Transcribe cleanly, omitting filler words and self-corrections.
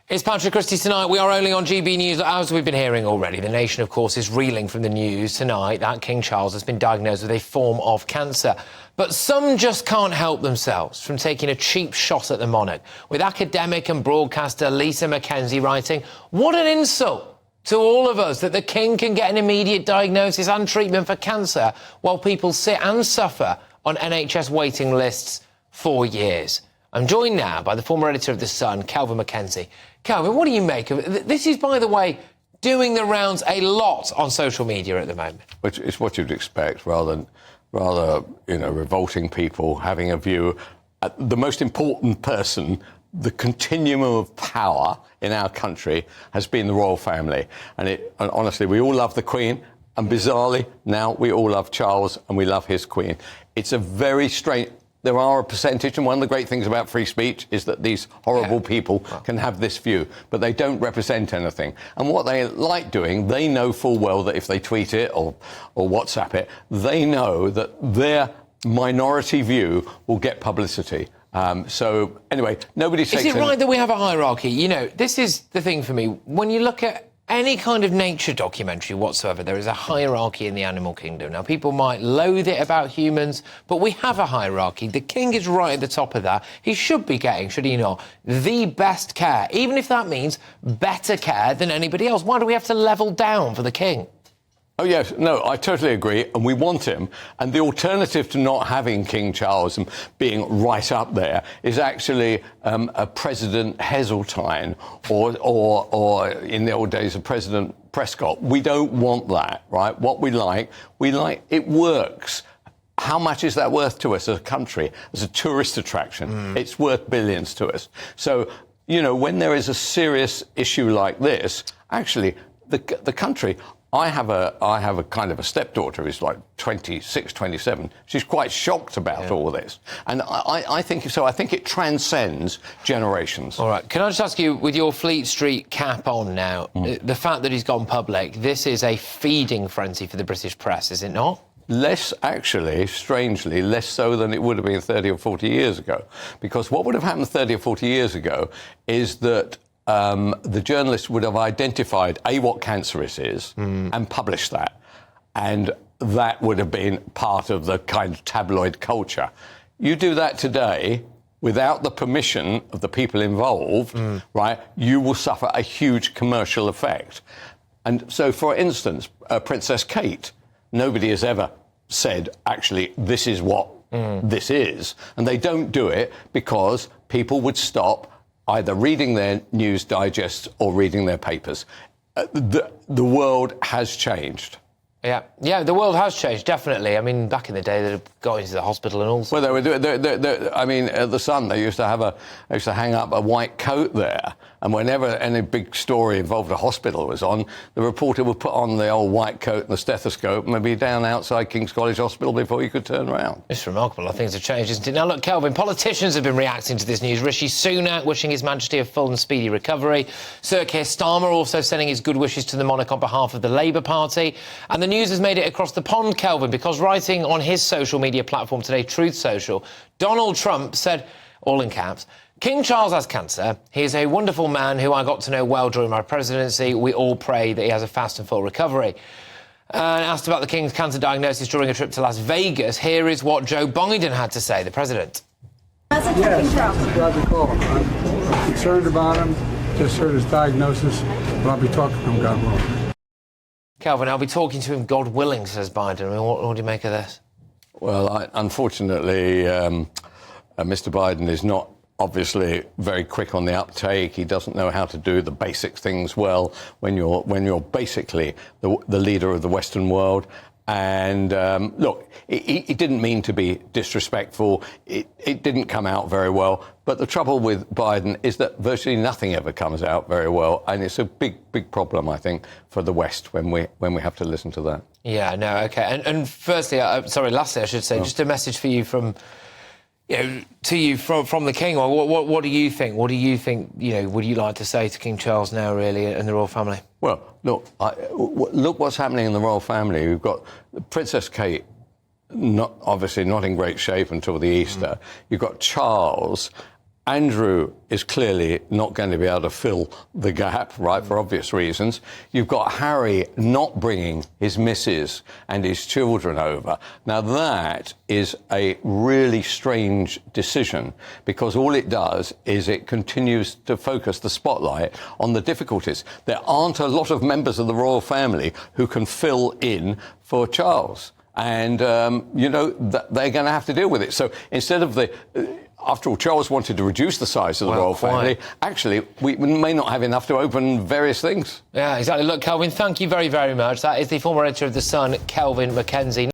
It's Patrick Christie tonight. We are only on GBNews. As we've been hearing already, the nation, of course, is reeling from the news tonight that King Charles has been diagnosed with a form of cancer. But some just can't help themselves from taking a cheap shot at the monarch, with academic and broadcaster Kelvin MacKenzie writing, "What an insult to all of us that the King can get an immediate diagnosis and treatment for cancer while people sit and suffer on NHS waiting lists for years." I'm joined now by the former editor of The Sun, Kelvin MacKenzie. Kelvin, what do you make of it? This is, by the way, doing the rounds a lot on social media at the moment. Which is what you'd expect, rather, revolting people having a view. The most important person, the continuum of power in our country, has been the royal family. And honestly, we all love the Queen, and bizarrely, now we all love Charles and we love his Queen. It's a very strange... There are a percentage, and one of the great things about free speech is that these horrible people can have this view, but they don't represent anything. And what they like doing, they know full well that if they tweet it or WhatsApp it, they know that their minority view will get publicity. So, anyway, nobody takes... Is it right that we have a hierarchy? You know, this is the thing for me. When you look at any kind of nature documentary whatsoever, there is a hierarchy in the animal kingdom. Now, people might loathe it about humans, but we have a hierarchy. The King is right at the top of that. He should be getting, should he not, the best care, even if that means better care than anybody else. Why do we have to level down for the King? Oh, yes. No, I totally agree. And we want him. And the alternative to not having King Charles and being right up there is actually a President Heseltine or in the old days, a President Prescott. We don't want that, right? What we like it works. How much is that worth to us as a country, as a tourist attraction? It's worth billions to us. So, when there is a serious issue like this, actually, the country... I have a kind of a stepdaughter who's like 26, 27. She's quite shocked about all this. And I think so. I think it transcends generations. All right. Can I just ask you, with your Fleet Street cap on now, the fact that he's gone public, this is a feeding frenzy for the British press, is it not? Less, actually, strangely, less so than it would have been 30 or 40 years ago. Because what would have happened 30 or 40 years ago is that the journalists would have identified, what cancer it is, and published that. And that would have been part of the kind of tabloid culture. You do that today without the permission of the people involved, right, you will suffer a huge commercial effect. And so, for instance, Princess Kate, nobody has ever said, actually, this is what this is. And they don't do it because people would stop either reading their news digests or reading their papers. The world has changed. Yeah, the world has changed, definitely. I mean, back in the day, they'd got into the hospital and all sorts. Well, they were I mean, at The Sun, they used to hang up a white coat there, and whenever any big story involved a hospital was on, the reporter would put on the old white coat and the stethoscope and be down outside King's College Hospital before you could turn around. It's remarkable how things have changed, isn't it? Now, look, Kelvin, politicians have been reacting to this news. Rishi Sunak wishing His Majesty a full and speedy recovery. Sir Keir Starmer also sending his good wishes to the monarch on behalf of the Labour Party. And the news has made it across the pond, Kelvin, because writing on his social media platform today, Truth Social, Donald Trump said, all in caps, "King Charles has cancer. He is a wonderful man who I got to know well during my presidency. We all pray that he has a fast and full recovery." And asked about the King's cancer diagnosis during a trip to Las Vegas, here is what Joe Biden had to say, the president. How's it King Charles? Glad to call. I'm concerned about him. Just heard his diagnosis, but I'll be talking to him, God willing. Kelvin, I'll be talking to him, God willing, says Biden. I mean, what do you make of this? Well, unfortunately, Mr. Biden is not obviously very quick on the uptake. He doesn't know how to do the basic things well when you're basically the leader of the Western world. And look, he didn't mean to be disrespectful. It didn't come out very well. But the trouble with Biden is that virtually nothing ever comes out very well, and it's a big problem, I think, for the West when we have to listen to that. Yeah, no, OK. And firstly, lastly, I should say, just a message for you from the King. What do you think? What do you think, would you like to say to King Charles now, really, and the royal family? Well, look what's happening in the royal family. We've got Princess Kate, obviously not in great shape until the Easter. You've got Charles, Andrew is clearly not going to be able to fill the gap, right, for obvious reasons. You've got Harry not bringing his missus and his children over. Now, that is a really strange decision, because all it does is it continues to focus the spotlight on the difficulties. There aren't a lot of members of the royal family who can fill in for Charles. And, you know, they're going to have to deal with it. So instead of after all, Charles wanted to reduce the size of the royal family. Actually, we may not have enough to open various things. Yeah, exactly. Look, Kelvin, thank you very, very much. That is the former editor of The Sun, Kelvin MacKenzie.